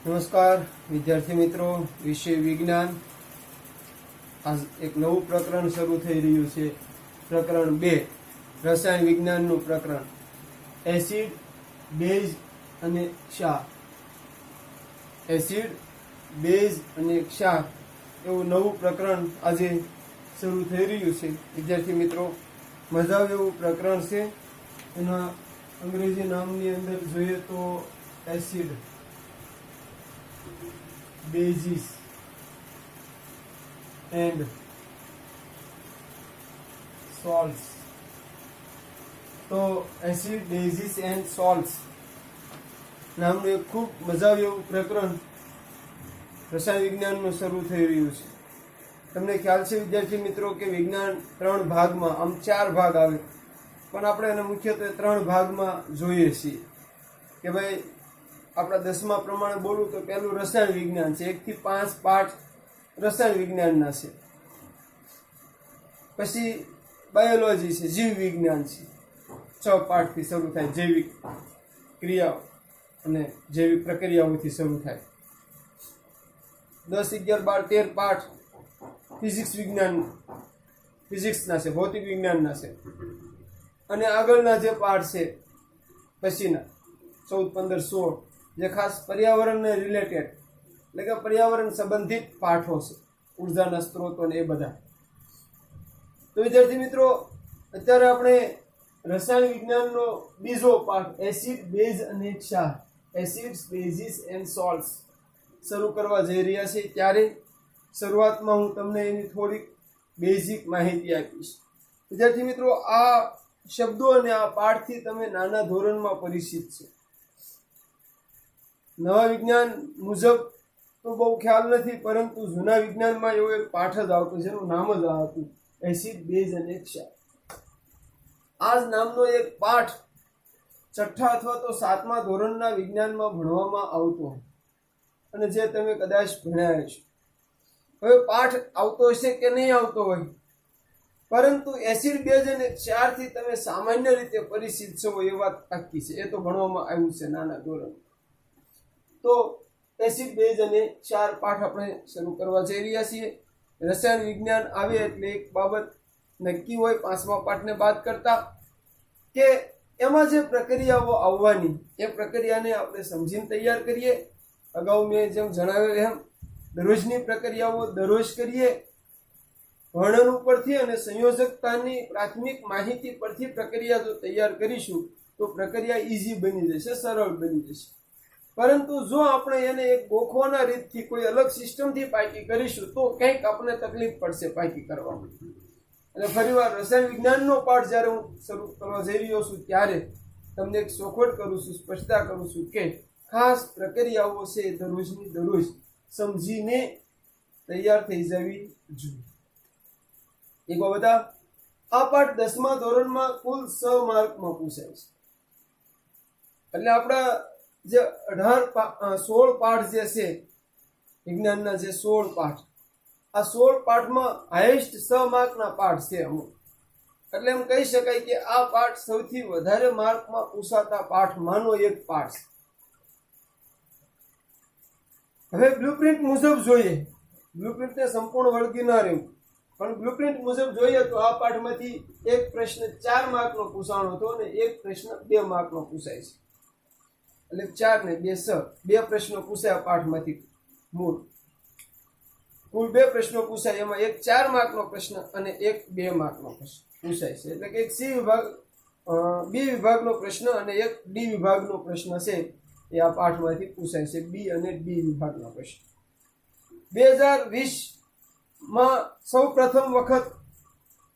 નમસ્કાર વિદ્યાર્થી મિત્રો, વિષય વિજ્ઞાન. આજ એક નવું પ્રકરણ શરૂ થઈ રહ્યું છે. પ્રકરણ 2, રસાયણ વિજ્ઞાનનું પ્રકરણ. એસિડ, બેઝ અને ક્ષાર. એસિડ, બેઝ અને ક્ષાર એવું નવું પ્રકરણ આજે શરૂ થઈ રહ્યું છે. વિદ્યાર્થી મિત્રો, મજા આવે એવું પ્રકરણ છે. એના અંગ્રેજી નામની અંદર જોઈએ તો એસિડ, bases and salts. તો એસિડ, બેઝિસ એન્ડ સોલ્ટ્સ નામનું એક ખૂબ મજા આવે એવું પ્રકરણ રસાયણ વિજ્ઞાનનું શરૂ થઈ રહ્યું છે. તમને ખ્યાલ છે વિદ્યાર્થી મિત્રો કે વિજ્ઞાન 3 ભાગમાં, આમ 4 ભાગ આવે, પણ આપણે એને મુખ્યત્વે 3 ભાગમાં જોઈએ છીએ. કે ભાઈ આપણા 10મા પ્રમાણે બોલું તો પહેલું રસાયણ વિજ્ઞાન છે. 1 થી 5 પાઠ રસાયણ વિજ્ઞાનના છે. પછી બાયોલોજી છે, જીવ વિજ્ઞાન છે. 6 પાઠથી શરૂ થાય, જૈવિક ક્રિયાઓ અને જૈવિક પ્રક્રિયાઓથી શરૂ થાય. 10, 11, 12, 13 પાઠ ફિઝિક્સ વિજ્ઞાન, ફિઝિક્સના છે, ભૌતિક વિજ્ઞાનના છે. અને આગળના જે પાઠ છે પછીના 14, 15, 16 જે ખાસ પર્યાવરણને રિલેટેડ, એટલે કે પર્યાવરણ સંબંધિત પાઠો છે, ઉર્જાના સ્ત્રોતો ને એ બધા. તો વિદ્યાર્થી મિત્રો, અત્યારે આપણે રસાયણ વિજ્ઞાનનો બીજો પાઠ એસિડ, બેઝ અને ક્ષાર, એસિડ્સ, બેઝિસ એન્ડ સોલ્ટ્સ શરૂ કરવા જઈ રહ્યા છે. ત્યારે શરૂઆતમાં હું તમને એની થોડીક બેઝિક માહિતી આપીશ. વિદ્યાર્થી મિત્રો, આ શબ્દો અને આ પાઠથી તમે નાના ધોરણમાં પરિચિત છે. નવા વિજ્ઞાન મુજબ તો બહુ ખ્યાલ નથી, પરંતુ જૂના વિજ્ઞાનમાં એવો એક પાઠ જ આવતો જેનું નામ જ આ હતું, એસિડ, બેઝ અને ક્ષાર. આ જ નામનો એક પાઠ 6ઠ્ઠા અથવા તો 7મા ધોરણના વિજ્ઞાનમાં ભણવામાં આવતો, અને જે તમે કદાચ ભણ્યા છો. હવે પાઠ આવતો હશે કે નહીં આવતો હોય, પરંતુ એસિડ, બેઝ અને ક્ષારથી તમે સામાન્ય રીતે પરિચિત છો એ વાત પાક્કી છે. એ તો ભણવામાં આવ્યું છે નાના ધોરણ. તો એસિડ, બેઝ અને ક્ષાર પાઠ આપણે શરૂ કરવા જઈ રહ્યા છીએ. રસાયણ વિજ્ઞાન આવે એટલે એક બાબત નક્કી હોય 5મા પાઠને બાદ કરતા, કે એમાં જે પ્રક્રિયાઓ આવવાની એ પ્રક્રિયાને આપણે સમજીને તૈયાર કરીએ. અગાઉ મેં જેમ જણાવ્યું એમ દરરોજની પ્રક્રિયાઓ દરરોજ કરીએ. વર્ણન ઉપરથી અને સંયોજકતાની પ્રાથમિક માહિતી પરથી પ્રક્રિયા જો તૈયાર કરીશું તો પ્રક્રિયા ઈઝી બની જશે, સરળ બની જશે. પરંતુ જો આપણે એને એક ગોખવાના રીતથી કોઈ અલગ સિસ્ટમથી પાકી કરીશું તો કંઈક આપણને તકલીફ પડશે પાકી કરવામાં. અને ફરીવાર રસાયણ વિજ્ઞાનનો પાઠ જ્યારે હું શરૂ કરવા જઈ રહ્યો છું ત્યારે તમને એક ચોખવટ કરું છું, સ્પષ્ટતા કરું છું કે ખાસ પ્રક્રિયાઓ છે દરરોજની દરરોજ સમજીને તૈયાર થઈ જવી જોઈએ. એક બધા આ પાઠ 10મા ધોરણમાં કુલ 6 માર્કમાં પૂછાય છે. એટલે આપણા જે 16 પાઠ જે છે વિજ્ઞાનના, જે 16 પાઠ, આ 16 પાઠમાં હાઈએસ્ટ 6 માર્કના પાઠ છે અમુક. એટલે એમ કહી શકાય કે આ પાઠ સૌથી વધારે માર્કમાં પૂછાતા પાઠમાંનો એક પાઠ છે. હવે બ્લુપ્રિન્ટ મુજબ જોઈએ, બ્લુપ્રિન્ટને સંપૂર્ણ વળગી ના રહેવું, પણ બ્લુપ્રિન્ટ મુજબ જોઈએ તો આ પાઠમાંથી એક પ્રશ્ન 4 માર્કનો પૂછાણો હતો અને એક પ્રશ્ન 2 માર્કનો પૂછાય છે. એટલે 4 ને 2 6, 2 પ્રશ્નો પૂછાયા પાઠમાંથી. મૂળ કુલ 2 પ્રશ્નો પૂછાય, એમાં એક 4 માર્કનો પ્રશ્ન અને એક 2 માર્કનો પ્રશ્ન પૂછાય છે. એટલે કે એક સી વિભાગ, બી વિભાગનો પ્રશ્ન અને એક ડી વિભાગનો પ્રશ્ન છે એ આ પાઠમાંથી પૂછાય છે, બી અને ડી વિભાગના પ્રશ્ન. 2020માં સૌ પ્રથમ વખત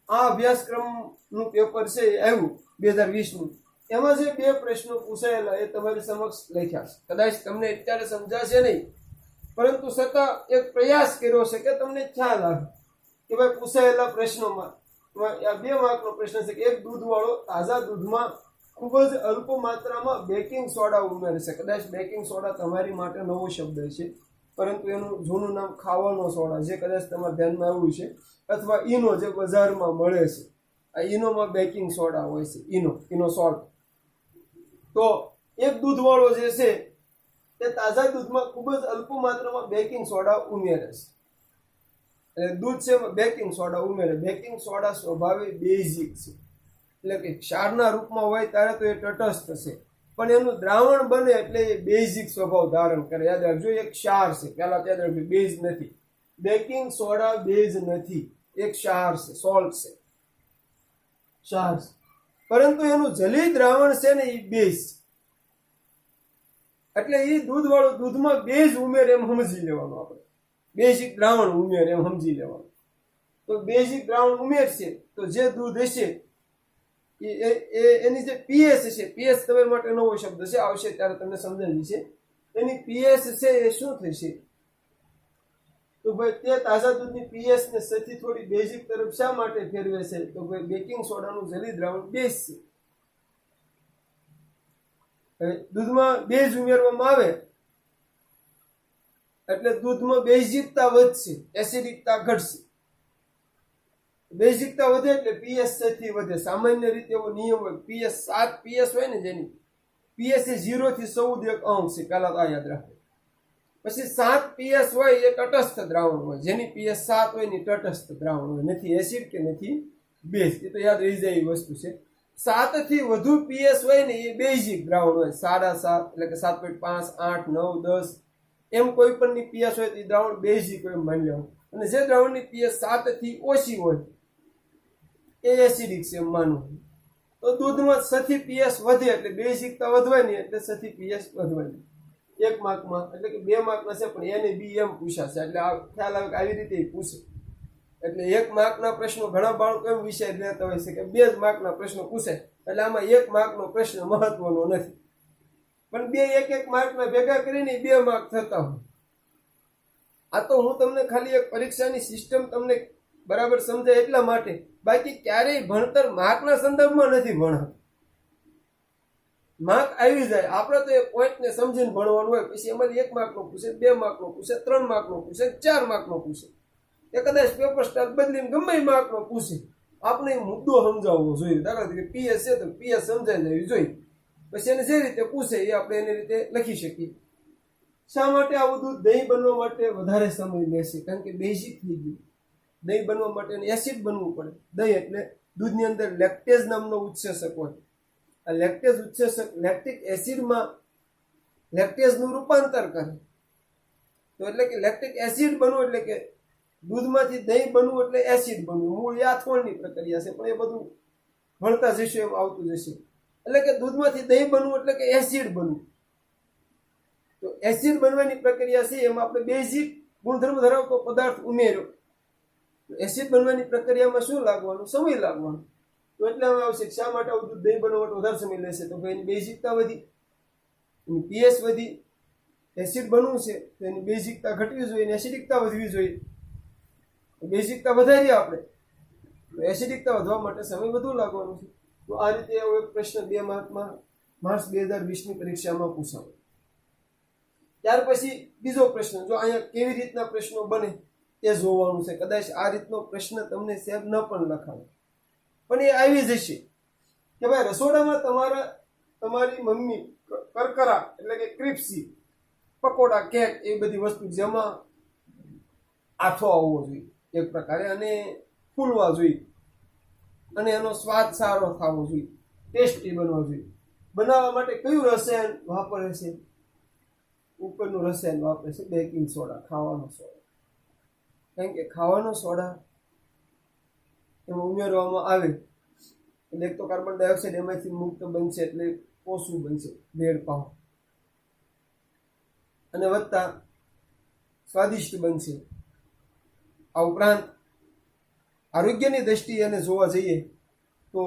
આ અભ્યાસક્રમનું પેપર છે એ આવ્યું 2020નું. એમાં જે 2 પ્રશ્નો પૂછાયેલા એ તમારી સમક્ષ લખ્યા છે. કદાચ તમને અત્યારે સમજાશે નહીં, પરંતુ છતાં એક પ્રયાસ કર્યો છે કે તમને ખ્યાલ આવે કે ભાઈ પૂછાયેલા પ્રશ્નોમાં આ 2 માર્કનો પ્રશ્ન છે કે એક દૂધવાળો તાજા દૂધમાં ખૂબ જ અલ્પ માત્રામાં બેકિંગ સોડા ઉમેરે છે. કદાચ બેકિંગ સોડા તમારી માટે નવો શબ્દ છે, પરંતુ એનું જૂનું નામ ખાવાનો સોડા, જે કદાચ તમારા ધ્યાનમાં આવ્યું છે, અથવા ઈનો જે બજારમાં મળે છે. આ ઈનોમાં બેકિંગ સોડા હોય છે, ઈનો સોલ્ટ. તો એક દૂધવાળો જે છે કે તાજા દૂધમાં ખૂબ જ અલ્પ માત્રામાં બેકિંગ સોડા ઉમેરે છે. એટલે દૂધ છે એમાં બેકિંગ સોડા ઉમેરે. બેકિંગ સોડા સ્વભાવે બેઝિક છે, એટલે કે ક્ષારના રૂપમાં હોય ત્યારે તો એ તટસ્થ છે, પણ એનું દ્રાવણ બને એટલે એ બેઝિક સ્વભાવ ધારણ કરે. યાદ રાખજો, એક ક્ષાર છે, પહેલા યાદ રાખજો, બેઝ નથી. બેકિંગ સોડા બેઝ નથી, એક ક્ષાર છે, સોલ્ટ છે, ક્ષાર છે. પરંતુ એનું જલી દ્રાવણ છે ને એ બેઝ, એટલે એ દૂધ વાળું દૂધમાં બેઝ ઉમેર એમ સમજી લેવાનું. આપણે બેઝિક દ્રાવણ ઉમેર એમ સમજી લેવાનું. તો બેઝિક દ્રાવણ ઉમેરશે તો જે દૂધ હશે એની જે પીએસ હશે, પીએસ તમારા માટે નવો શબ્દ છે, આવશે ત્યારે તમને સમજાવી છે. એની પીએસ છે એ શું થશે? તો ભાઈ તે તાજા દૂધની પીએસ ને સથી થોડી બેઝિક તરફ શા માટે ફેરવે છે? તો ભાઈ બેકિંગ સોડાનું જલી દ્રાવણ બેઝ છે. દૂધમાં બેઝ ઉમેરવામાં આવે એટલે દૂધમાં બેઝિકતા વધશે, એસિડિકતા ઘટશે. બેઝિકતા વધે એટલે પીએસ થી વધે. સામાન્ય રીતે એવો નિયમ હોય, પીએસ 7 પીએસ હોય ને, જેની પીએસ એ 0 થી 14 અંશ છે, પહેલા આ યાદ રાખો. પછી 7 પીએસ હોય એ તટસ્થ દ્રાવણ હોય, જેની પીએસ 7 હોય ને તટસ્થ દ્રાવણ હોય, નથી એસિડ કે નથી બેઝ. એ તો યાદ રહી જાય એવી વસ્તુ છે. 7 થી વધુ પીએસ હોય ને એ બેઝિક દ્રાવણ હોય, 7.5 એટલે કે 7.5, 8, 9, 10 એમ કોઈ પણની પીએસ હોય તો એ દ્રાવણ બેઝિક હોય એમ માની લેવાનું. અને જે દ્રાવણની પીએસ 7 થી ઓછી હોય એ એસિડિક છે એમ માનવું. તો દૂધમાં સથી પીએસ વધે એટલે બેઝિકતા વધવાની, એટલે સથી પીએસ વધવાની. 1 માર્કમાં એટલે કે 2 માર્કના છે, પણ એને બી એમ પૂછાશે, એટલે ખ્યાલ આવે કે આવી રીતે પૂછે. એટલે 1 માર્કના પ્રશ્નો ઘણા બાળકો એમ વિષય લેતા હોય છે કે 2 માર્કના પ્રશ્નો પૂછે, એટલે આમાં 1 માર્કનો પ્રશ્ન મહત્વનો નથી, પણ 1 માર્કના ભેગા કરીને 2 માર્ક થતા હોય. આ તો હું તમને ખાલી એક પરીક્ષાની સિસ્ટમ તમને બરાબર સમજાય એટલા માટે, બાકી ક્યારેય ભણતર માર્કના સંદર્ભમાં નથી ભણાતું. માર્ક આવી જાય, આપણે તો એ પોઈન્ટને સમજીને ભણવાનું હોય. પછી એમાંથી 1 માર્કનો પૂછે, 2 માર્કનો પૂછે, 3 માર્કનો પૂછે, 4 માર્કનો પૂછે, એ કદાચ પેપર સ્ટાર બદલીને ગમે માર્કનો પૂછે. આપણે મુદ્દો સમજાવવો જોઈએ. દાખલા તરીકે પીએસ છે તો પીએસ સમજાઈ જવી જોઈએ. પછી એને જે રીતે પૂછે એ આપણે એની રીતે લખી શકીએ. શા માટે આવું દૂધ દહીં બનવા માટે વધારે સમય લેશે? કારણ કે બેઝિક થઈ ગયું. દહીં બનવા માટે એસિડ બનવું પડે. દહીં એટલે દૂધની અંદર લેક્ટેઝ નામનો ઉત્સેચક હોય. આ લેક્ટેઝ ઉત્સેચક લેક્ટિક એસિડમાં લેક્ટેઝનું રૂપાંતર કરે. તો એટલે કે લેક્ટિક એસિડ બનવું એટલે કે દૂધમાંથી દહીં બનવું એટલે એસિડ બનવું. મૂળ યાથોળની પ્રક્રિયા છે, પણ એ બધું ભણતા જશે એમ આવતું જશે. એટલે કે દૂધમાંથી દહીં બનવું એટલે કે એસિડ બનવું. તો એસિડ બનવાની પ્રક્રિયા છે, એમાં આપણે બેઝિક ગુણધર્મ ધરાવતો પદાર્થ ઉમેર્યો. એસિડ બનવાની પ્રક્રિયામાં શું લાગવાનું? સમય લાગવાનો. તો એટલે હવે આવશે શા માટે આવું દૂધ દહીં બનવા માટે વધારે સમય લેશે? તો ભાઈ એની બેઝિકતા વધી, એની પીએસ વધી. એસિડ બનવું છે તો એની બેઝિકતા ઘટવી જોઈએ, એની એસિડિકતા વધવી જોઈએ. બેઝિકતા વધારીએ આપણે તો એસિડિકતા વધવા માટે સમય વધુ લાગવાનો છે. તો આ રીતે આવો એક પ્રશ્ન 2 માર્કમાં માર્ચ 2020ની પરીક્ષામાં પૂછાયો. ત્યાર પછી બીજો પ્રશ્ન, જો અહીંયા કેવી રીતના પ્રશ્નો બને એ જોવાનું છે. કદાચ આ રીતનો પ્રશ્ન તમને સાહેબ ન પણ લખાવે, પણ એ આવી જશે કે ભાઈ રસોડામાં તમારી મમ્મી કરકરા એટલે કે ક્રિપ્સી, પકોડા, કેક એ બધી વસ્તુ જેમાં આથો આવવો જોઈએ એક પ્રકારે, અને ફૂલવા જોઈએ, અને એનો સ્વાદ સારો થવો જોઈએ, ટેસ્ટી બનવો જોઈએ. બનાવવા માટે કયું રસાયણ વાપરે છે? ઉપરનું રસાયણ વાપરે છે બેકિંગ સોડા, ખાવાનો સોડા. કારણ કે ખાવાનો સોડા એમાં ઉમેરવામાં આવે એટલે એક તો કાર્બન ડાયોક્સાઇડ એમાંથી મુક્ત બનશે, એટલે ઓછું બનશે, ભેળ પાવ, અને વધતા સ્વાદિષ્ટ બનશે. આ ઉપરાંત આરોગ્યની દ્રષ્ટિએ એને જોવા જઈએ તો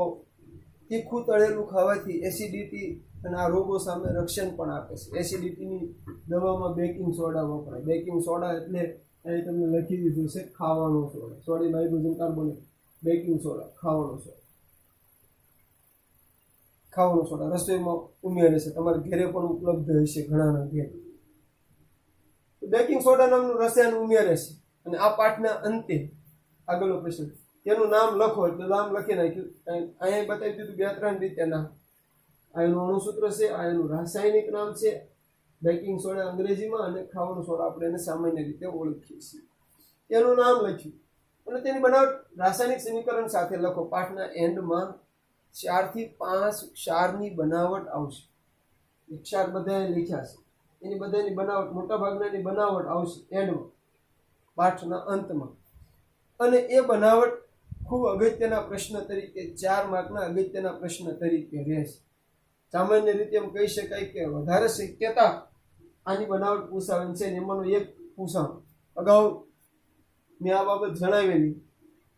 તીખું તળેલું ખાવાથી એસિડિટી અને આ રોગો સામે રક્ષણ પણ આપે છે. એસિડિટીની દવામાં બેકિંગ સોડા વપરાય. બેકિંગ સોડા એટલે અહીં તમને લખી દીધું છે ખાવાનો soda, sodium hydrogen carbonate, baking soda, ખાવાનો સોડા. ખાવાનો સોડા રસોઈમાં ઉમેરે છે, તમારા ઘરે પણ ઉપલબ્ધ હશે ઘણાના ઘેર. બેકિંગ સોડા નામનું રસાયણ ઉમેરે છે. અને આ પાઠના અંતે આગળનો પ્રશ્ન, તેનું નામ લખો, એટલે નામ લખી નાખ્યું. અહીંયા બતાવી દીધું 2-3 રીતે નામ. આ એનું અણુસૂત્ર છે, આ એનું રાસાયણિક નામ છે, બેકિંગ સોડા અંગ્રેજીમાં અને ખાવાનું સોડા આપણે એને સામાન્ય રીતે ઓળખીએ છીએ. એનું નામ લખ્યું અને તેની બનાવટ રાસાયણિક સમીકરણ સાથે લખો. પાઠના એન્ડમાં 4 થી 5 ક્ષારની બનાવટ આવશે. ક્ષાર બધાએ લખ્યા છે, એની બધાની બનાવટ, મોટા ભાગનાની બનાવટ આવશે એન્ડમાં, પાઠના અંતમાં. અને એ બનાવટ ખૂબ અગત્યના પ્રશ્ન તરીકે 4 માર્કના અગત્યના પ્રશ્ન તરીકે રહેશે. સામાન્ય રીતે એમ કહી શકાય કે વધારે શક્યતા આની બનાવટ પૂછાવાની છે. એમાંનું એક પૂછાણ અગાઉ મેં આ બાબત જણાવેલી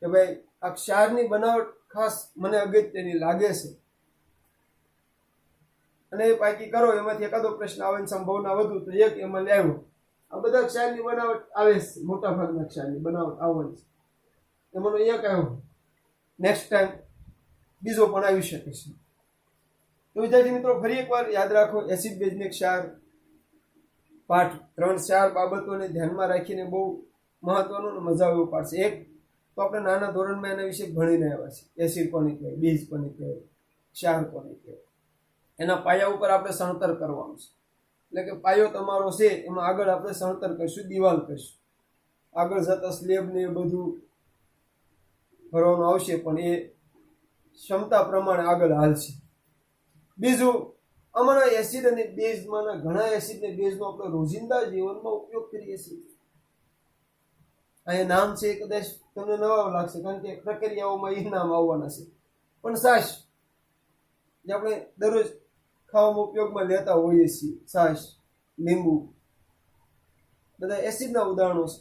કે ભાઈ આ ક્ષારની બનાવટ ખાસ મને અગત્યની લાગે છે અને એ પાકી કરો, એમાંથી એકાદો પ્રશ્ન આવવાની સંભાવના વધુ તો એક એમાં લાવ્યો. આ બધા ક્ષારની બનાવટ આવે છે, મોટા ભાગના ક્ષારની બનાવટ આવવાની છે, એમાંનો એક આવ્યો. નેક્સ્ટ ટાઈમ બીજો પણ આવી શકે છે. તો વિદ્યાર્થી મિત્રો ફરી એકવાર યાદ રાખો, એસિડ બેઝ ને ક્ષાર પાઠ 3-4 બાબતોને ધ્યાનમાં રાખીને બહુ મહત્વનો અને મજા આવે પાડશે. એક તો આપણે નાના ધોરણમાં એના વિશે ભણીને આવ્યા છે. એસિડ કોને કહેવાય, બેઝ કોને કહેવાય, ક્ષાર કોને કહેવાય. એના પાયા ઉપર આપણે સણતર કરવાનું છે. એટલે કે પાયો તમારો છે એમાં આગળ આપણે સણતર કરીશું, દિવાલ કરીશું. આગળ જતા સ્લેબ ને એ બધું ભરવાનું આવશે, પણ એ ક્ષમતા પ્રમાણે આગળ હાલશે. બીજું, આમાંના એસિડ અને બેઝમાંના ઘણા એસિડ અને બેઝનો આપણે રોજિંદા જીવનમાં ઉપયોગ કરીએ છીએ. અહીંયા નામ છે કદાચ તમને નવા લાગશે, કારણ કે પ્રક્રિયાઓમાં એ નામ આવવાના છે. પણ છાશ જે આપણે દરરોજ ખાવામાં ઉપયોગમાં લેતા હોઈએ છીએ, છાશ, લીંબુ, બધા એસિડના ઉદાહરણો છે.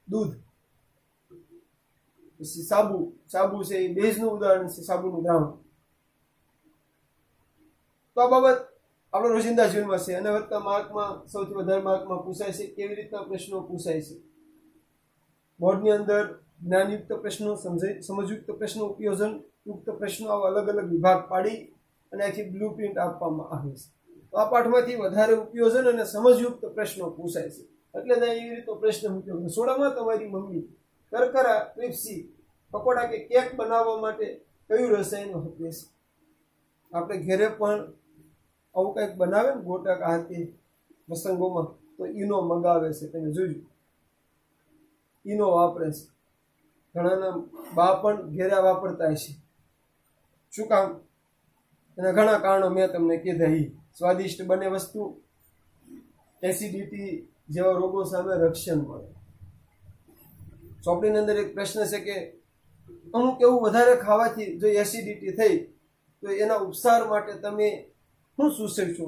દૂધ, પછી સાબુ છે એ બેઝનું ઉદાહરણ છે, સાબુનું દ્રાવણ. તો આ બાબત આપણે રોજિંદા જીવનમાં છે. અને વધતા માર્કમાં સૌથી વધારે માર્કમાં પૂછાય છે. કેવી રીતના પ્રશ્નો પૂછાય છે? બોર્ડની અંદર જ્ઞાનયુક્ત પ્રશ્નો, સમજયુક્ત પ્રશ્નો, ઉપયોજનયુક્ત પ્રશ્નો, આવા અલગ અલગ વિભાગ પાડી અને આખી બ્લુ પ્રિન્ટ આપવામાં આવે છે. તો આ પાઠમાંથી વધારે ઉપયોજન અને સમજયુક્ત પ્રશ્નો પૂછાય છે. એટલે જ એવી રીતે પ્રશ્ન મૂક્યો. રસોડામાં તમારી મમ્મી કરકરા, પેપ્સી, પકોડા કે કેક બનાવવા માટે કયું રસાયણ વાપરે છે? આપણે ઘરે પણ આવું કંઈક બનાવે ને ગોટક હાથે પ્રસંગોમાં, તો ઈનો મંગાવે છે. તમે જોયું, ઈનો વાપરે છે. ઘણાના બા પણ ઘેરે વાપરતા છે. શું કામ? એના ઘણા કારણો મેં તમને કીધા. સ્વાદિષ્ટ બને વસ્તુ, એસિડિટી જેવા રોગો સામે રક્ષણ મળે. ચોપડીની અંદર એક પ્રશ્ન છે કે અમુક એવું વધારે ખાવાથી જો એસિડિટી થઈ તો એના ઉપચાર માટે તમે શું સૂચવશો?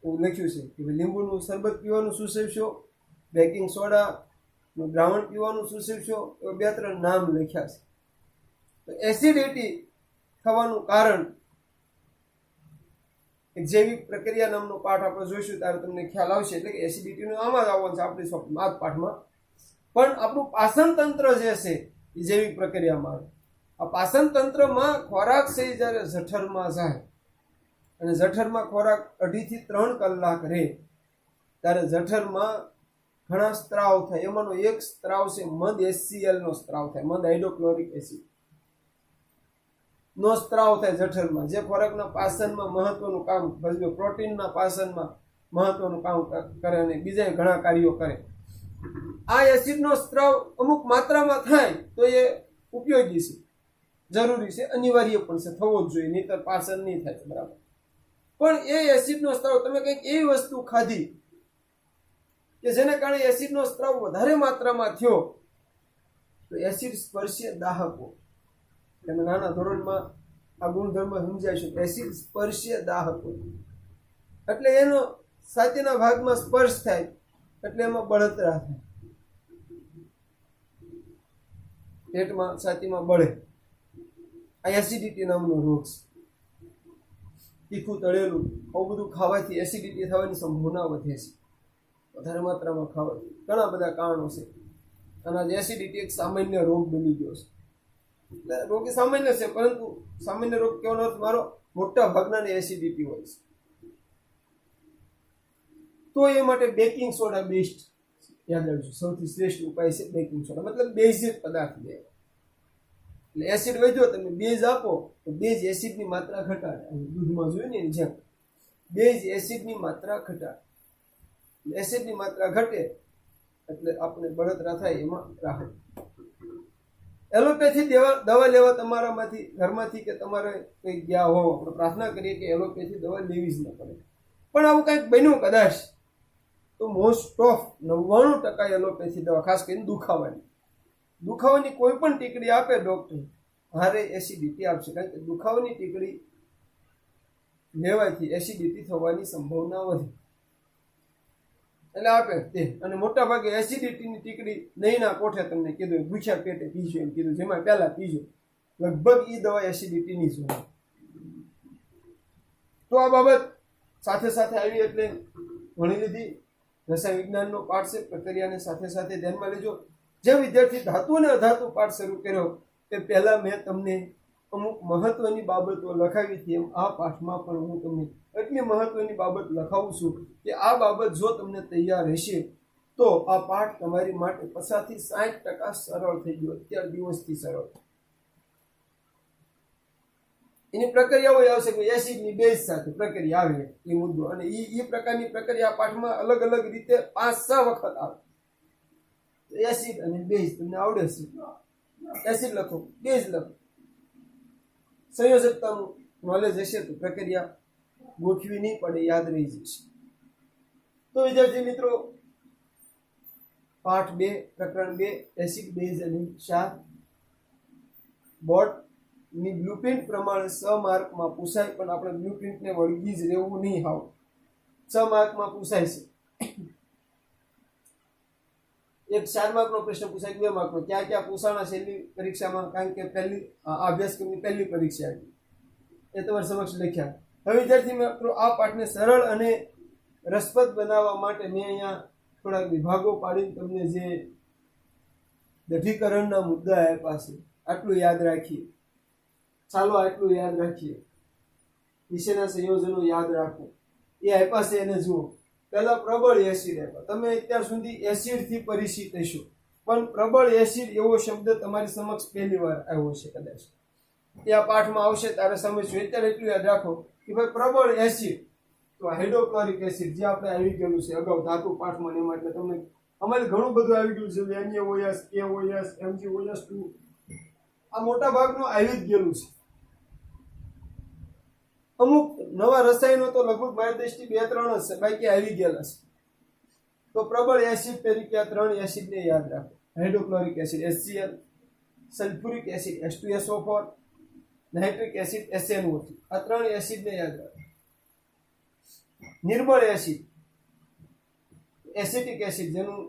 એવું લખ્યું છે કે લીંબુનું શરબત પીવાનું સૂચવશો, બેકિંગ સોડાનું દ્રાવણ પીવાનું સૂચવશો. એવા 2-3 નામ લખ્યા છે. તો એસિડિટી થવાનું કારણ એક જૈવિક પ્રક્રિયા નામનો પાઠ આપણે જોઈશું ત્યારે તમને ખ્યાલ આવશે. એટલે કે એસિડિટીનું આમાં જ આવવાનું છે આપણી આ પાઠમાં. પણ આપણું પાચન તંત્ર જે છે એ જૈવિક પ્રક્રિયામાં આવે. આ પાચન તંત્રમાં ખોરાક છે જ્યારે જઠરમાં જાય અને જઠરમાં ખોરાક 2.5 થી 3 કલાક રહે ત્યારે જઠરમાં ઘણા સ્ત્રાવ થાય. એમાંનો એક સ્ત્રાવ છે મંદ HCl નો સ્ત્રાવ થાય, મંદ હાઇડ્રોક્લોરિક એસિડ નો સ્ત્રાવ થાય જઠરમાં, જે ખોરાકના પાચનમાં મહત્વનું કામ ભજવે, પ્રોટીનના પાચનમાં મહત્વનું કામ કરે અને બીજા ઘણા કાર્યો કરે. આ એસિડનો સ્ત્રાવ અમુક માત્રામાં થાય તો એ ઉપયોગી છે, જરૂરી છે, અનિવાર્ય પણ છે, થવો જ જોઈએ, નહીતર પાચન નહીં થાય. બરાબર. પણ એ એસિડનો સ્ત્રાવ, તમે કંઈક એવી વસ્તુ ખાધી કે જેને કારણે એસિડનો સ્ત્રાવ વધારે માત્રામાં થયો તો એસિડ સ્પર્શીય દાહકો, તમે નાના ધોરણમાં આ ગુણધર્મ સમજાય છે. એસિડ સ્પર્શીય દાહકો એટલે એનો છાતીના ભાગમાં સ્પર્શ થાય એટલે એમાં બળતરા થાય, પેટમાં છાતીમાં બળે. આ એસિડિટી નામનો રોગ છે. તીખું તળેલું આવું બધું ખાવાથી એસિડિટી થવાની સંભાવના વધે છે. વધારે માત્રામાં ખાવાથી ઘણા બધા કારણો છે. અને એસિડિટી એક સામાન્ય રોગ બની ગયો છે. એટલે રોગ એ સામાન્ય છે, પરંતુ સામાન્ય રોગ કહેવાનો અર્થ મારો મોટા ભાગના એસિડિટી હોય છે. તો એ માટે બેકિંગ સોડા બેસ્ટ, યાદ રાખજો, સૌથી શ્રેષ્ઠ ઉપાય છે બેકિંગ સોડા. મતલબ બેઝિક પદાર્થ લે. એટલે એસિડ વધ્યો, તમે બેઝ આપો તો બેઝ એસિડની માત્રા ઘટાડે. દૂધમાં જોયું ને જેમ બેઝ એસિડની માત્રા ઘટાડે. એસિડની માત્રા ઘટે એટલે આપણે બળતરા થાય એમાં રાહત. એલોપેથી દવા લેવા તમારામાંથી ઘરમાંથી કે તમારે કંઈક ગયા હો, આપણે પ્રાર્થના કરીએ કે એલોપેથી દવા લેવી જ ન પડે. પણ આવું કંઈક બન્યું કદાચ તો મોસ્ટ ઓફ 99% એલોપેથી દવા, ખાસ કરીને દુખાવાની કોઈ પણ ટીકડી આપે ડોક્ટર, ભારે એસિડિટી આપશે. કારણ કે દુખાવાની ટીકડી લેવાથી એસિડિટી થવાની સંભાવના વધે એટલે આપે તે. અને મોટા ભાગે એસિડિટીની ટીકડી નહીં ના કોઠે તમને કીધું ભૂખ્યા પેટે પીજો એમ કીધું, જેમાં પહેલા પીજો, લગભગ એ દવા એસિડિટીની જ હોય. તો આ બાબત સાથે સાથે આવી એટલે ભણી લીધી. રસાયણ વિજ્ઞાનનો પાઠ છે, પ્રક્રિયાને સાથે સાથે ધ્યાનમાં લેજો. જે વિદ્યાર્થી ધાતુ અને અધાતુ પાઠ શરૂ કર્યો તે પહેલા મેં તમને અમુક મહત્વની બાબતો લખાવી હતી, એમ આ પાઠમાં પણ હું તમને એટલી મહત્વની બાબત લખાવું છું કે આ બાબત જો તમને તૈયાર રહેશે તો આ પાઠ તમારી માટે 50 થી 60% સરળ થઈ ગયો. અત્યાર દિવસથી સરળ. એની પ્રક્રિયાઓ આવશે કે એસિડની બેઝ સાથે પ્રક્રિયા આવે એ મુદ્દો, અને એ પ્રકારની પ્રક્રિયા પાઠમાં અલગ અલગ રીતે 5-6 વખત આવે. એસિડ અને બેઝ તમને આવડે છે. એસિડ લખો, બેઝ લખો, સંયોજકતાનું નોલેજ હશે તો પ્રક્રિયા ગોઠવી નહીં પડે, યાદ રહી જશે. તો વિદ્યાર્થી મિત્રો, પાઠ 2 પ્રકરણ 2 એસિડ, બેઝ અને ક્ષાર બોર્ડની બ્લુપ્રિન્ટ પ્રમાણે 6 માર્કમાં પૂછાય, પણ આપણે બ્લુપ્રિન્ટને વળગી જ રહેવું નહીં. હાવ 6 માર્કમાં પૂછાય છે. એક 4 માર્કનો પ્રશ્ન પૂછાય, 2 માર્કનો. ક્યાં ક્યાં પૂછાણા છેલ્લી પરીક્ષામાં, કારણ કે પહેલી અભ્યાસક્રમની પહેલી પરીક્ષા હતી એ તમારી સમક્ષ લખ્યા. હવે વિદ્યાર્થી મિત્રો, આ પાઠને સરળ અને રસપ્રદ બનાવવા માટે મેં અહીંયા થોડાક વિભાગો પાડીને તમને જે દઢીકરણના મુદ્દા આપ્યા છે, આટલું યાદ રાખીએ. ચાલો આટલું યાદ રાખીએ. નીચેના સંયોજનો યાદ રાખો એ આપ્યા છે, એને જુઓ. પહેલા પ્રબળ એસિડ આપ્યા. તમે અત્યાર સુધી એસિડથી પરિચિત હશો, પણ પ્રબળ એસિડ એવો શબ્દ તમારી સમક્ષ પહેલી વાર આવ્યો છે કદાચ. એ આ પાઠમાં આવશે ત્યારે સમજશું. અત્યારે એટલું યાદ રાખો કે ભાઈ પ્રબળ એસિડ તો હાઇડ્રોક્લોરિક એસિડ, જે આપણે આવી ગયેલું છે અગાઉ ધાતુ પાઠમાં ને એમાં. એટલે તમને અમારે ઘણું બધું આવી ગયું છે, NaOH, KOH, MgOH2, આ મોટા ભાગનું આવી જ ગયેલું છે. અમુક નવા રસાયણો તો લગભગ મારી દ્રષ્ટિ 2-3 જ છે, બાકી આવી ગયેલા છે. તો પ્રબળ એસિડ તરીકે આ 3 એસિડને યાદ રાખો. Hydrochloric acid HCl, sulphuric acid H2SO4, nitric acid SNO3. આ 3 એસિડને યાદ રાખો. નિર્મળ એસિડ, એસિટિક એસિડ, જેનું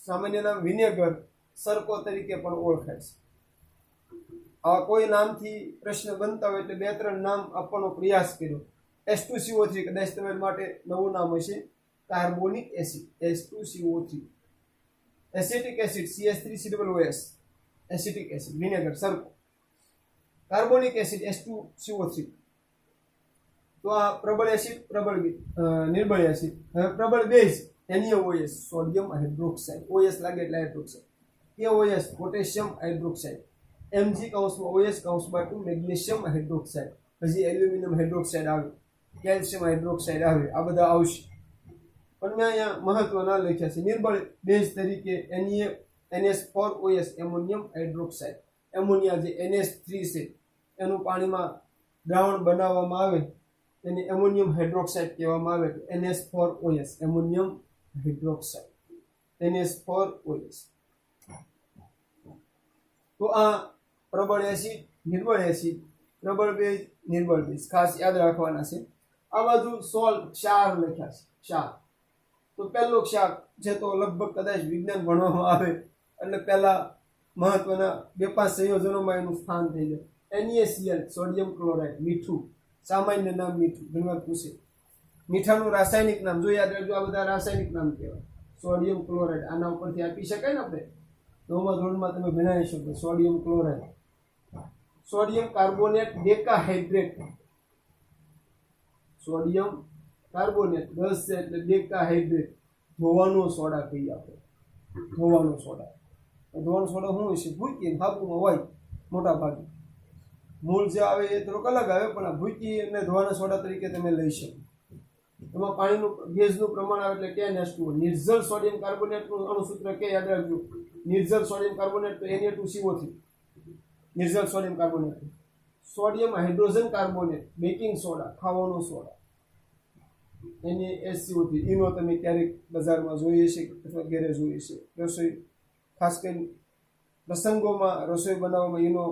સામાન્ય નામ વિનેગર, સરકો તરીકે પણ ઓળખાય છે. આવા કોઈ નામથી પ્રશ્ન બનતા હોય એટલે 2-3 નામ આપવાનો પ્રયાસ કર્યો. H2CO3 કદાચ તમારી માટે નવું નામ હશે. Carbonic acid H2CO3, acetic acid CH3COOH, acetic acid vinegar, સરકો. Carbonic acid H2CO3. તો આ પ્રબળ એસિડ, નિર્બળ એસિડ. હવે પ્રબળ base NaOH, sodium hydroxide, OH લાગે એટલે hydroxide. KOH, potassium hydroxide. Mg(OH) magnesium hydroxide. હજી એલ્યુમિનિયમ હાઇડ્રોક્સાઇડ આવે, કેલ્શિયમ હાઇડ્રોક્સાઇડ આવે, આ બધા આવશે. પણ મેં અહીંયા મહત્વ ના લખ્યા છે. નિર્બળ બેઝ તરીકે NH4OH, એમોનિયમ હાઇડ્રોક્સાઇડ. એમોનિયા જે NH3 છે એનું પાણીમાં દ્રાવણ બનાવવામાં આવે એને એમોનિયમ હાઇડ્રોક્સાઇડ કહેવામાં આવે. NH4OH, ammonium hydroxide, NH4OH. તો આ પ્રબળ એસિડ, નિર્બળ એસિડ, પ્રબળ બેઝ, નિર્બળ બેઝ ખાસ યાદ રાખવાના છે. આ બાજુ સોલ્ટ, ક્ષાર લખ્યા છે. ક્ષાર તો પહેલો ક્ષાર જે તો લગભગ કદાચ વિજ્ઞાન ભણવામાં આવે એટલે પહેલા મહત્વના 2-5 સંયોજનોમાં એનું સ્થાન થઈ જાય. NaCl, સોડિયમ ક્લોરાઇડ, મીઠું, સામાન્ય નામ મીઠું, ઘણીવાર પૂછે. મીઠાનું રાસાયણિક નામ જો યાદ રાખજો, આ બધા રાસાયણિક નામ કહેવાય. સોડિયમ ક્લોરાઇડ આના ઉપરથી આપી શકાય ને આપણે. 9મા ધોરણમાં તમે ભણાવી શકો. Sodium chloride, sodium carbonate decahydrate, sodium carbonate 10 છે એટલે ડેકાહાઇડ્રેટ. ધોવાનો સોડા કહીએ આપણે. ધોવાનો સોડા શું હોય છે? ભૂકી સાબુમાં હોય મોટા ભાગે. મૂળ જે આવે એ થોડોક અલગ આવે, પણ આ ભૂકી અને ધોવાના સોડા તરીકે તમે લઈ શકો. એમાં પાણીનું ગેસનું પ્રમાણ આવે એટલે KNH2O. નિર્જળ સોડિયમ કાર્બોનેટનું અણુસૂત્ર કે યાદ રાખજો. નિર્જળ સોડિયમ કાર્બોનેટ તો Na2CO3. નિર્જળ sodium carbonate. Sodium hydrogen carbonate, baking soda, ખાવાનો સોડા, NaSCO3. એનો તમે ક્યારેક બજારમાં જોઈએ છે અથવા ઘરે જોઈએ છે. રસોઈ ખાસ કરીને પ્રસંગોમાં રસોઈ બનાવવામાં એનો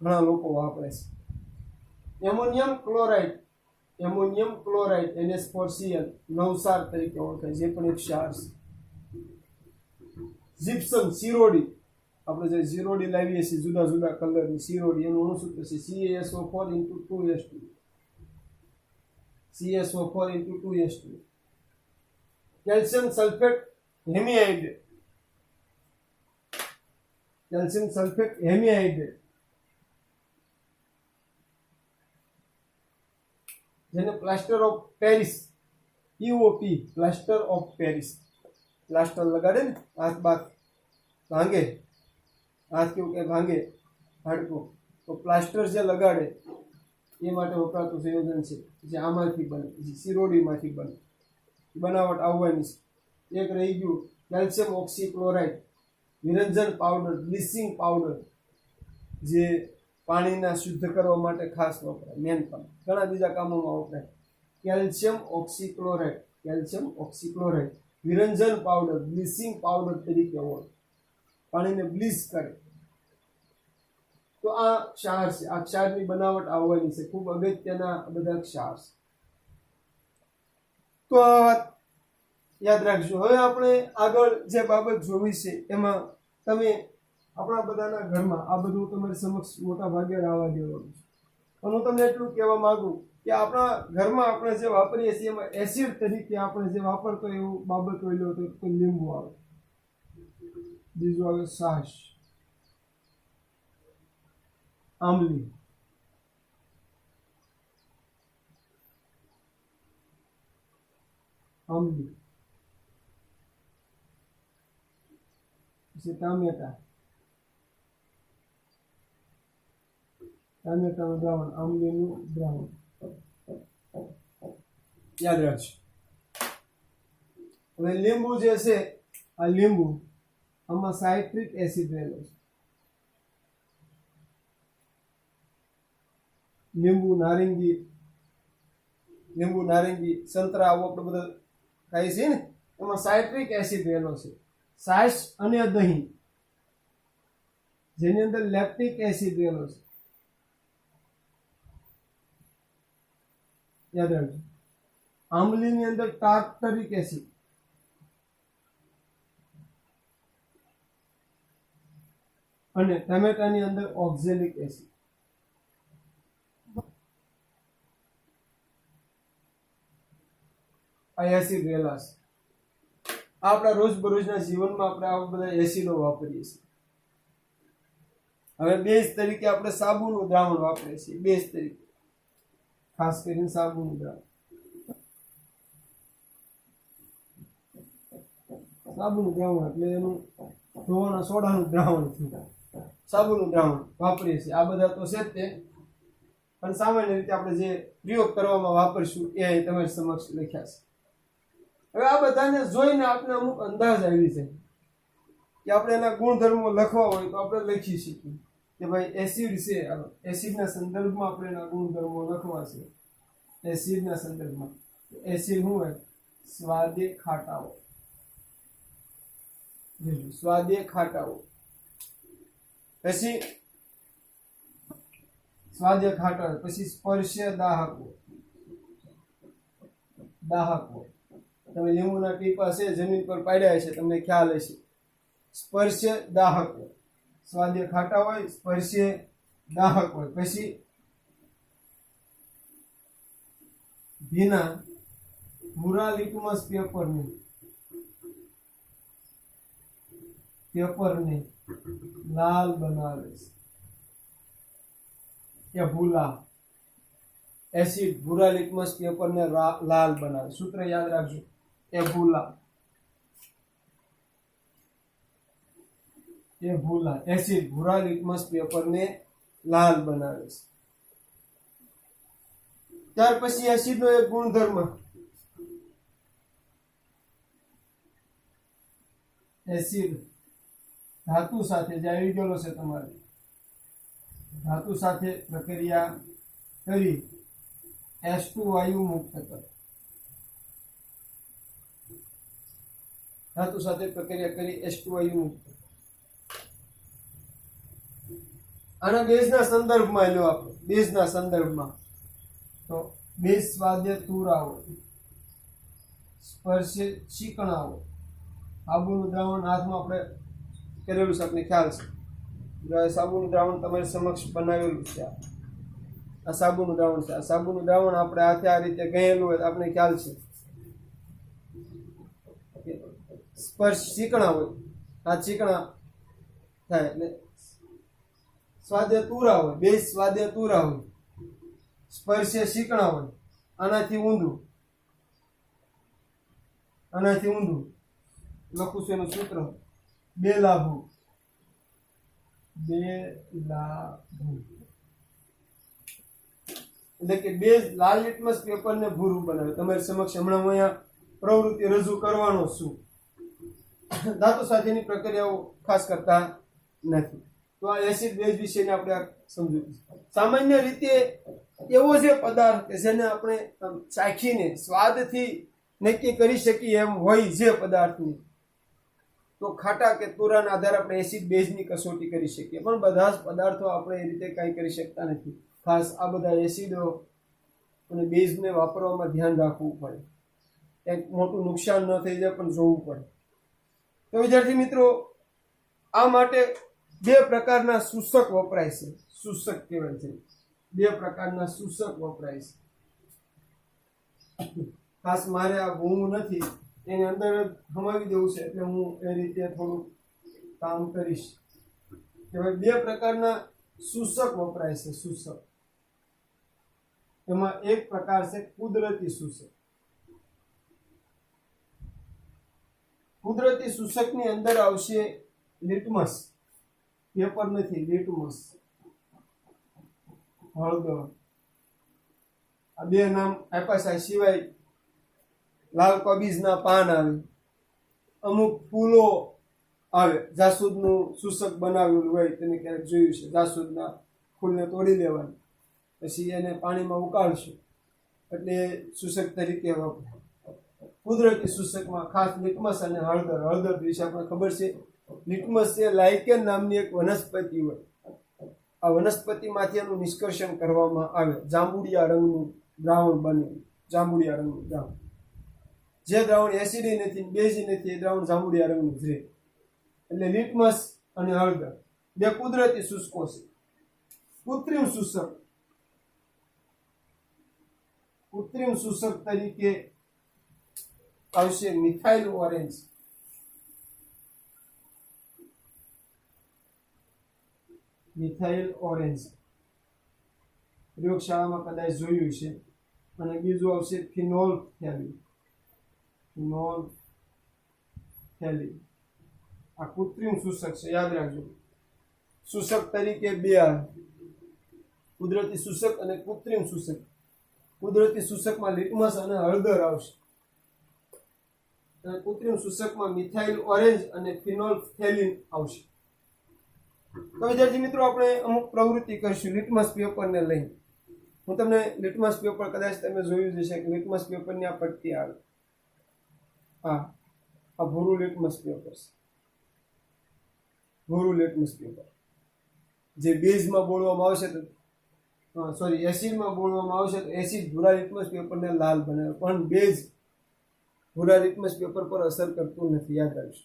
ઘણા લોકો વાપરે છે. એમોનિયમ ક્લોરાઇડ NH4Cl નવસાર તરીકે ઓળખાય, જે પણ એક ક્ષાર છે. જીપ્સમ શિરોડી, આપણે જે શિરોડી લાવીએ છીએ જુદા જુદા કલરની શિરોડી, એનું અણુસૂત્ર છે CaSO4 × 2s2. કેલ્શિયમ સલ્ફેટ હેમિહાઇડ્રેટ, જેને plaster of Paris POP, plaster of Paris, plaster લગાડે ને હાથ ભાંગે, હાથ કેવું કે ભાંગે હાડકું, તો પ્લાસ્ટર જે લગાડે એ માટે વપરાતું સંયોજન છે, જે આમાંથી બને, જે શિરોડીમાંથી બને. બનાવટ આવવાની છે. એક રહી ગયું કેલ્શિયમ ઓક્સીક્લોરાઇડ, નિરંજન પાવડર, બ્લીચિંગ પાવડર, જે પાણીના શુદ્ધ કરવા માટે ખાસ વપરાય. મેન પણ ઘણા બીજા કામોમાં વપરાય. કેલ્શિયમ ઓક્સીક્લોરાઇડ, નિરંજન પાવડર, બ્લીચિંગ પાવડર તરીકે હોય, પાણીને બ્લીચ કરે. તો આ ક્ષાર છે. આ ક્ષારની બનાવટ આવવાની છે. ખૂબ અગત્યના બધા ક્ષાર છે. તો આ વાત યાદ રાખજો. હવે આપણે આગળ જે બાબત જોવી છે એમાં તમે આપણા બધાના ઘરમાં આ બધું તમારી સમક્ષ મોટા ભાગે આવવા દેવાનું છે. પણ હું તમને એટલું કહેવા માંગુ કે આપણા ઘરમાં આપણે જે વાપરીએ છીએ એમાં એસિડ તરીકે આપણે જે વાપરતો એવું બાબત હોય તો લીંબુ આવે, બીજું આવે છાશ, આંબલી, પછી ટામેટાનું દ્રાવણ, આંબલીનું દ્રાવણ યાદ રાખજો. હવે લીંબુ જે છે, આ લીંબુ, આમાં સાઇટ્રિક એસિડ રહેલો છે. લીંબુ, નારંગી, સંતરા, આવું આપણે બધા ખાઈએ છીએ ને, એમાં સાઇટ્રિક એસિડ રહેલો છે. છાશ અને દહીં, જેની અંદર લેક્ટિક એસિડ રહેલો છે. યાદ રાખજો. આંબલીની અંદર ટાર્ટરિક એસિડ, અને ટમેટાની અંદર ઓક્ઝેલિક એસિડ. આ એસિડ રહેલા છે. આપણા રોજબરોજના જીવનમાં આપણે આવા બધા એસિડો વાપરીએ છીએ. હવે બેઝ તરીકે આપણે સાબુનું દ્રાવણ વાપરીએ છીએ. બેઝ તરીકે ખાસ કરીને સાબુનું દ્રાવણ, એટલે એનું ધોવાના સોડાનું દ્રાવણ થયું, સાબુનું દ્રાવણ વાપરીએ છીએ. આ બધા તો છે જ તે, પણ સામાન્ય રીતે આપણે જે પ્રયોગ કરવામાં વાપરીશું એ તમારી સમક્ષ લખ્યા છે. હવે આ બધાને જોઈને આપણે અમુક અંદાજ આવી છે કે આપણે એના ગુણધર્મો લખવા હોય તો આપણે લખી શકીએ કે ભાઈ એસિડ છે, એસિડના સંદર્ભમાં આપણે એના ગુણધર્મો લખવા છે. એસિડના સંદર્ભમાં એસિડ શું હોય? સ્વાદે ખાટાઓ, પછી સ્વાદે ખાટા, પછી સ્પર્શે દાહકો. તમે લીંબુના ટીપા છે જમીન પર પાડ્યા છે, તમને ખ્યાલ હશે. સ્પર્શે દાહકો, સ્વાદે ખાટા હોય, સ્પર્શે દાહક હોય. પછી ભીના, ભૂરા લિટમસ પેપરને લાલ બનાવે છે. ભૂલા એસિડ ભૂરા લિટમસ પેપરને લાલ બનાવે. સૂત્ર યાદ રાખજો, એ ભૂલા એસિડ ભૂરા લિટમસ પેપરને લાલ બનાવે છે. ત્યાર પછી એસિડનો એક ગુણધર્મ, એસિડ ધાતુ સાથે જે આવી ગયેલો છે તમારે, ધાતુ સાથે પ્રક્રિયા કરી H2 વાયુ મુક્ત કરે, ધાતુ સાથે પ્રક્રિયા કરી H2 વાયુ મુક્ત. આના બેઝના સંદર્ભમાં લો આપણે, બેઝના સંદર્ભમાં તો બેઝ સ્વાદ્ય તુરા હોય, સ્પર્શે ચીકણા હોય. સાબુનું દ્રાવણ હાથમાં આપણે કરેલું છે, આપણે ખ્યાલ છે. સાબુનું દ્રાવણ તમારી સમક્ષ બનાવેલું છે. આ સાબુનું દ્રાવણ છે. આ સાબુનું દ્રાવણ આપણે હાથે આ રીતે ગયેલું હોય આપણે ખ્યાલ છે. સ્પર્શ ચીકણા હોય, આ ચીકણા થાય એટલે સ્વાદ્ય તુરા હોય, બેઝ સ્વાદ્ય તુરા હોય, સ્પર્શે ચીકણા હોય. આનાથી ઊંધું, આનાથી ઊંધું લખું છું એનું સૂત્ર, બે લાભુ, બે લાભુ એટલે કે બેઝ લાલ લિટમસ પેપરને ભૂરું બનાવે. તમારી સમક્ષ હમણાં હું અહીંયા પ્રવૃત્તિ રજૂ કરવાનો છું. ધાતુ સાથેની પ્રક્રિયાઓ ખાસ કરતા નથી. તો આ એસિડ બેઝ વિશેને આપણે સમજ્યું. સામાન્ય રીતે એવો જે પદાર્થ કે જેને આપણે ચાખીને સ્વાદથી નક્કી કરી શકીએ એમ હોય જે પદાર્થની, તો ખાટા કે તુરાના આધારે આપણે એસિડ બેઝની કસોટી કરી શકીએ. પણ બધા જ પદાર્થો આપણે એ રીતે કાંઈ કરી શકતા નથી. ખાસ આ બધા એસિડો અને બેઝને વાપરવામાં ધ્યાન રાખવું પડે, કંઈક મોટું નુકસાન ન થઈ જાય પણ જોવું પડે. તો વિદ્યાર્થી મિત્રો, આ માટે બે પ્રકારના શોષક વપરાય છે. શોષક કહેવાય છે, બે પ્રકારના શોષક વપરાય છે. ખાસ મારે આ ભૂમું નથી, એની અંદર સમાવી દેવું છે, એટલે હું એ રીતે થોડું કામ કરીશ. કે ભાઈ બે પ્રકારના શોષક વપરાય છે. શોષક એમાં એક પ્રકાર છે કુદરતી શોષક. કુદરતી શોષકની અંદર આવશે લિટમસ પેપર નથી, લિટમસ, હળદર. આ બે નામ આપ્યા છે. સિવાય લાલ કોબીજના પાન આવે, અમુક ફૂલો આવે, જાસૂદનું શોષક બનાવેલું હોય, તમે ક્યારેક જોયું છે. જાસૂદના ફૂલને તોડી લેવાનું, પછી એને પાણીમાં ઉકાળશું એટલે શોષક તરીકે વપરાય. કુદરતી શોષકમાં ખાસ લિટમસ અને હળદર. હળદર વિશે આપણને ખબર છે. લિટમસ એ લાઇકેન નામની એક વનસ્પતિ હોય. આ વનસ્પતિમાંથી એનું નિષ્કર્ષણ કરવામાં આવે. જાંબુડિયા રંગનું દ્રાવણ બને, જાંબુડિયા રંગનું દ્રાવણ. જે દ્રાવણ એસિડી નથી, બેઝી નથી, એ દ્રાવણ જાંબુડિયા રંગનું જ રહે. એટલે લિટમસ અને હળદર બે કુદરતી શુષ્કો છે. કૃત્રિમ શોષક, કૃત્રિમ શોષક તરીકે આવશે મિથાઇલ ઓરેન્જ. મિથાઇલ ઓરેન્જ પ્રયોગશાળામાં કદાચ જોયું છે. અને બીજું આવશે ફિનોલ થેલી. ફિનોલ થેલી આ કૃત્રિમ શોષક છે, યાદ રાખજો. શોષક તરીકે બે આવે, કુદરતી શોષક અને કૃત્રિમ શોષક. કુદરતી શોષકમાં લિટમસ અને હળદર આવશે, અને કૃત્રિમ શોષકમાં મિથાઇલ ઓરેન્જ અને ફિનોલ થેલિન આવશે. તો વિદ્યાર્થી મિત્રો, આપણે અમુક પ્રવૃત્તિ કરીશું લિટમસ પેપરને લઈને. હું તમને લિટમસ પેપર કદાચ તમે જોયું જ હશે કે લિટમસ પેપરની આ પટ્ટી આવે. આ ભૂરું લિટમસ પેપર છે. ભૂરું લિટમસ પેપર જે બેઝમાં બોલવામાં આવશે તો એસિડમાં બોલવામાં આવશે તો એસિડ ભૂરા લિટમસ પેપરને લાલ બનાવે, પણ બેઝ ભૂરા લિટમસ પેપર પર અસર કરતું નથી. યાદ રાખજો,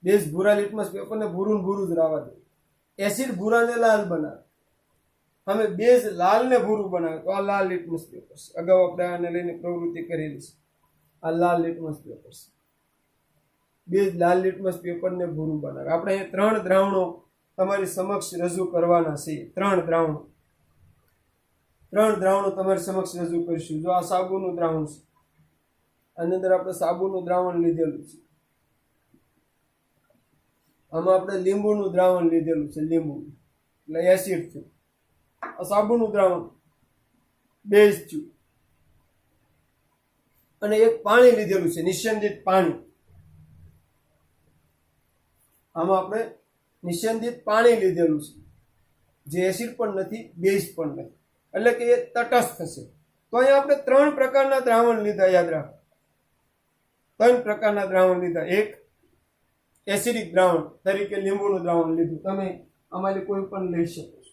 બેઝ ભૂરા લિટમસ પેપરને ભૂરું ભૂરું જ રહેવા દે. એસિડ ભૂરાને લાલ બનાવે, અમે બેઝ લાલને ભૂરું બનાવે તો આ લાલ લિટમસ પેપર છે. અગાઉ આપણે આને લઈને પ્રવૃત્તિ કરેલી છે. આ લાલ લિટમસ પેપર છે. બેઝ લાલ લિટમસ પેપરને ભૂરું બનાવે. આપણે અહીં 3 દ્રાવણો તમારી સમક્ષ રજૂ કરવાના છે. 3 દ્રાવણો તમારી સમક્ષ રજૂ કરીશું. જો આ સાબુનું દ્રાવણ છે, આની અંદર આપણે સાબુનું દ્રાવણ લીધેલું છે. આમાં આપણે લીંબુનું દ્રાવણ લીધેલું છે. લીંબુ એટલે એસિડ છે. આ સાબુનું દ્રાવણ, બેઝ થયું, અને એક પાણી લીધેલું છે, નિસ્યંદિત પાણી. આમાં આપણે નિસ્યંદિત પાણી લીધેલું છે, જે એસિડ પણ નથી, બેઝ પણ નથી, એટલે કે એ તટસ્થ છે. તો અહીંયા આપણે 3 પ્રકારના દ્રાવણ લીધા, યાદ રાખો. 3 પ્રકારના દ્રાવણ લીધા. એક એસિડિક દ્રાવણ તરીકે લીંબુનું દ્રાવણ લીધું, તમે આમાંથી કોઈ પણ લઈ શકો છો.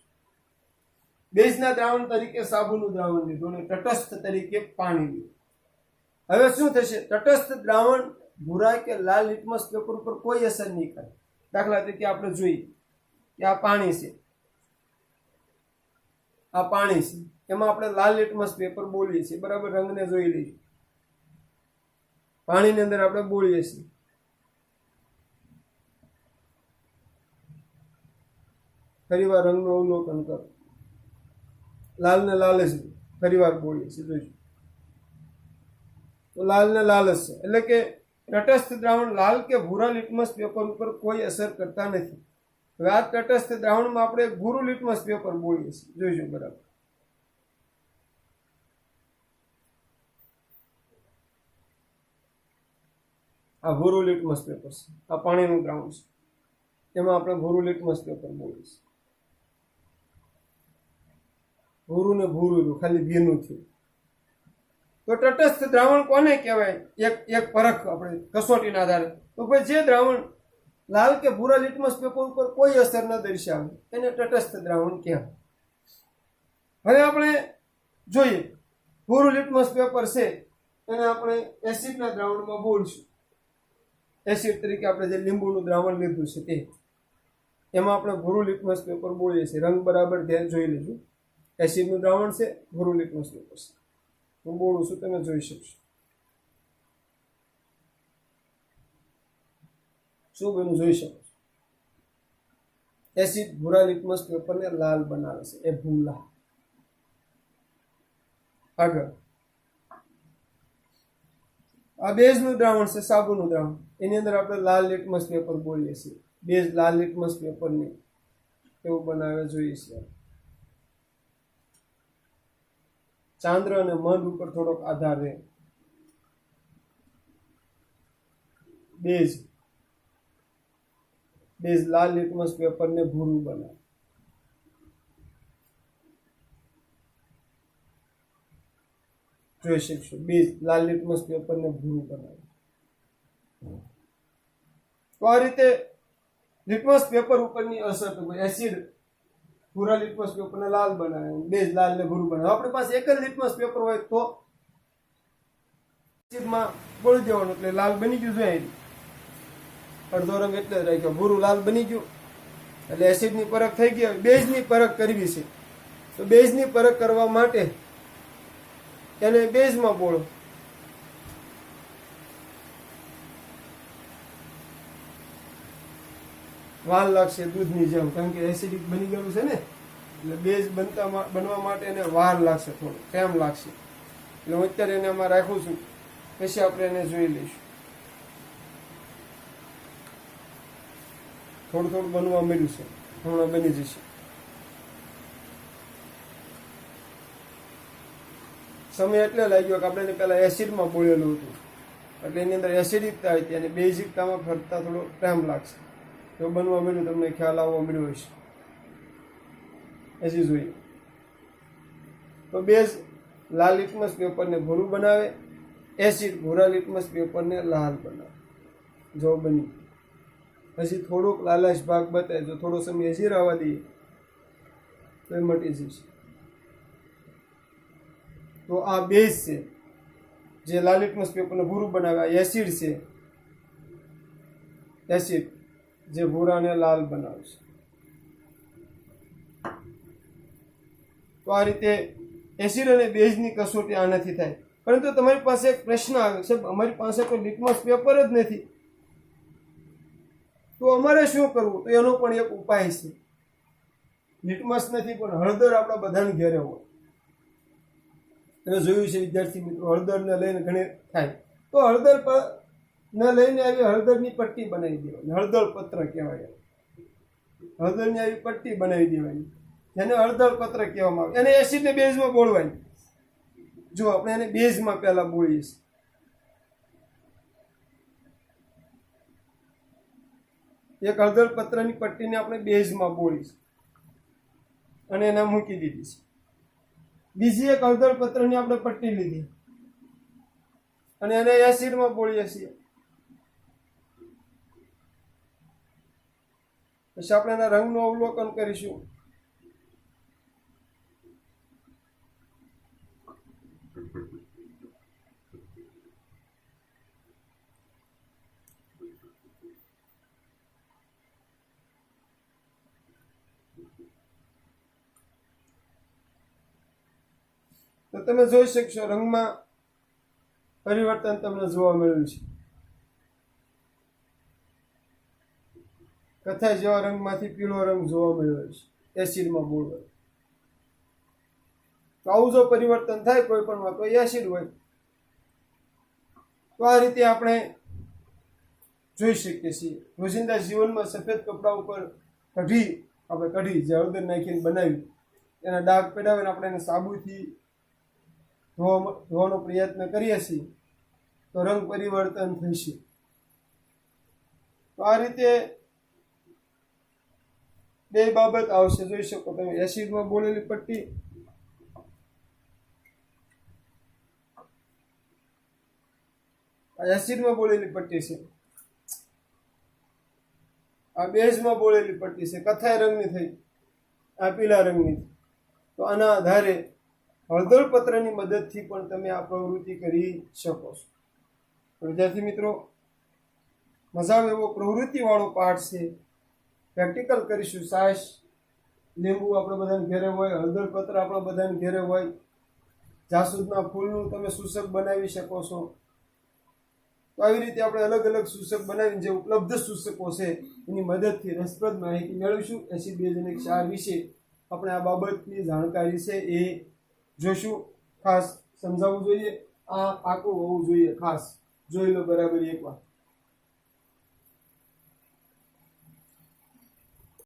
બેઝના દ્રાવણ તરીકે સાબુનું દ્રાવણ લીધું, અને તટસ્થ તરીકે પાણી લીધું. હવે શું થશે? તટસ્થ દ્રાવણ ભૂરા કે લાલ લિટમસ પેપર ઉપર કોઈ અસર નહીં કરે. દાખલા તરીકે આપણે જોઈએ કે આ પાણી છે, આ પાણી છે, એમાં આપણે લાલ લિટમસ પેપર બોલીએ છીએ, બરાબર. રંગને જોઈ લઈશું. પાણીની અંદર આપણે બોલીએ છીએ. ફરી વાર રંગનું અવલોકન કરો. લાલ ને લાલ જ ફરી વાર બોલીએ છીએ, જોઈશું. તો લાલ ને લાલ જ છે, એટલે કે તટસ્થ દ્રાવણ લાલ કે ભૂરા લિટમસ પેપર ઉપર કોઈ અસર કરતા નથી. હવે આ તટસ્થ દ્રાવણમાં આપણે ભૂરું લિટમસ પેપર બોલીએ છીએ, જોઈશું, બરાબર. આ ભૂરું લિટમસ પેપર છે, આ પાણીનું દ્રાવણ છે, એમાં આપણે ભૂરું લિટમસ પેપર બોલીએ છીએ. ભૂરું ને ભૂરું ખાલી ભીનું થયું. તો તટસ્થ દ્રાવણ કોને કહેવાય? એક પરખ આપણે કસોટીના આધારે. તો ભાઈ જે દ્રાવણ લાલ કે ભૂરા લિટમસ પેપર ઉપર કોઈ અસર ન દર્શાવે એને તટસ્થ દ્રાવણ કહેવાય. હવે આપણે જોઈએ, ભૂરું લિટમસ પેપર છે એને આપણે એસિડના દ્રાવણમાં બોલશું. એસિડ તરીકે આપણે જે લીંબુનું દ્રાવણ લીધું છે તે, એમાં આપણે ભૂરું લિટમસ પેપર બોલીએ છીએ. રંગ બરાબર ધ્યાન જોઈ લેજો. એસિડનું દ્રાવણ છે, ભૂરું લિટમસ પેપર છે. હું બોલું છું, તમે જોઈ શકશો. શું બન્યું જોઈ શકો છો? એસિડ ભૂરા લિટમસ પેપરને લાલ બનાવે છે, એ ભૂલા. આગળ આ બેઝનું દ્રાવણ છે, સાબુનું દ્રાવણ. એની અંદર આપણે લાલ લિટમસ પેપર બોલીએ છીએ. બેઝ લાલ લિટમસ પેપરને એવું બનાવે જોઈએ છે. ચાંદ્ર અને મધ ઉપર થોડોક આધાર રહે. બેઝ લાલ લિટમસ પેપરને ભૂરું બનાવે. જોઈ શકશો, બેઝ લાલ લિટમસ પેપરને ભૂરું બનાવે. તો આ રીતે લિટમસ પેપર ઉપરની અસર, તો એસિડ ભૂરા લિટમસ પેપરને લાલ બનાવે, બેઝ લાલ ને ભૂરું બનાવે. આપણી પાસે એક જ લિટમસ પેપર હોય તો એસિડમાં બોળી દેવાનું, એટલે લાલ બની ગયું. જોઈએ અડધો રંગ એટલે જ રાખ્યો, ભૂરું લાલ બની ગયું, એટલે એસિડની પરખ થઈ ગઈ. બેઝની પરખ કરવી છે, તો બેઝની પરખ કરવા માટે એને બેઝમાં બોળો. વાર લાગશે દૂધની જેમ, કારણ કે એસિડિક બની ગયું છે ને, એટલે બેઝ બનવા માટે એને વાર લાગશે, થોડો ટાઈમ લાગશે. એટલે હું અત્યારે એને આમાં રાખું છું, પછી આપણે એને જોઈ લઈશું. થોડું થોડું બનવા મળ્યું છે, હમણાં બની જશે. સમય એટલે લાગ્યો કે આપણે પહેલા એસિડમાં બોલેલું હતું, એટલે એની અંદર એસિડિકતા હતી, અને બેઝિકતામાં ફરતા થોડો ટાઈમ લાગશે. તો બનવા મળ્યું, તમને ખ્યાલ આવવા મળ્યો હશે. હજી જોઈએ તો બેઝ લાલ લિટમસ પેપરને ભૂરું બનાવે, એસિડ ભૂરા લિટમસ પેપરને લાલ બનાવે. જો બની, હજી થોડોક લાલાશ ભાગ બતાવે, જો થોડો સમય હજી રહેવા દઈએ તો એ મટી જશે. તો આ બેઝ છે જે લાલ લિટમસ પેપરને ભૂરું બનાવે. એસિડ છે, એસિડ જે ભૂરાને લાલ બનાવે છે. તો આ રીતે એસિડ અને બેઝની કસોટી આનાથી થાય. પરંતુ તમારી પાસે એક પ્રશ્ન આવે છે, અમારી પાસે કોઈ લિટમસ પેપર જ નથી, તો અમારે શું કરવું? તો એનો પણ એક ઉપાય છે. લિટમસ નથી પણ હળદર આપણા બધાને ઘેરે હોય. તમે જોયું છે વિદ્યાર્થી મિત્રો, હળદરને લઈને ઘણી થાય, તો હળદર ને લઈને આવી હળદરની પટ્ટી બનાવી દેવાની, હળદર પત્ર કહેવાય. હળદરની આવી પટ્ટી બનાવી દેવાની, જેને હળદર પત્ર કહેવામાં આવે. એને એસિડને બેઝમાં બોળવાની. જો આપણે એને બેઝમાં પહેલા બોલીએ છીએ. એક હળદર પત્રની પટ્ટીને આપણે બેઝમાં બોલી છે અને એને મૂકી દીધી છે. બીજી એક હળદર પત્રની આપણે પટ્ટી લીધી અને એને એસિડમાં બોલીએ છીએ. પછી આપણે એના રંગનું અવલોકન કરીશું. તો તમે જોઈ શકશો રંગમાં પરિવર્તન તમને જોવા મળ્યું છે. કથાઈ જેવા રંગમાંથી પીળો રંગ જોવા મળ્યો છે એસિડમાં બોલવા. તો આવું જો પરિવર્તન થાય કોઈ પણ તો એસિડ હોય. તો આ રીતે આપણે જોઈ શકીએ છીએ. રોજિંદા જીવનમાં સફેદ કપડા ઉપર કઢી જે હળદર નાખીને બનાવી એના ડાઘ પેડાવીને આપણે એને સાબુથી ધોવાનો પ્રયત્ન કરીએ છીએ તો રંગ પરિવર્તન થશે. તો આ રીતે બે બાબત આવશે. જોઈ શકો તમે એસિડમાં બોલેલી પટ્ટી આ એસિડમાં બોલેલી પટ્ટી છે, આ બેઝમાં બોલેલી પટ્ટી છે, કથાઈ રંગની થઈ, આ પીળા રંગની. તો આના આધારે હળદર પત્રની મદદથી પણ તમે આ પ્રવૃત્તિ કરી શકો છો. વિદ્યાર્થી મિત્રો, મજા આવે એવો પ્રવૃત્તિવાળો પાઠ છે. પ્રેક્ટિકલ કરીશું. સાસ લીંબુ આપણે બધાને ઘેરે હોય, હળદર પત્ર આપણા બધાને ઘેરે હોય. જાસૂદના ફૂલનું તમે સૂચક બનાવી શકો છો. તો આવી રીતે આપણે અલગ અલગ સૂચક બનાવીને જે ઉપલબ્ધ સૂચકો છે એની મદદથી રસપ્રદ માહિતી મેળવીશું. એસિડ બેઝ અને ક્ષાર વિશે આપણે આ બાબતની જાણકારી છે એ જોઈશું. ખાસ સમજાવવું જોઈએ. આ આખું હોવું જોઈએ. ખાસ જોઈ લો બરાબર એકવાર.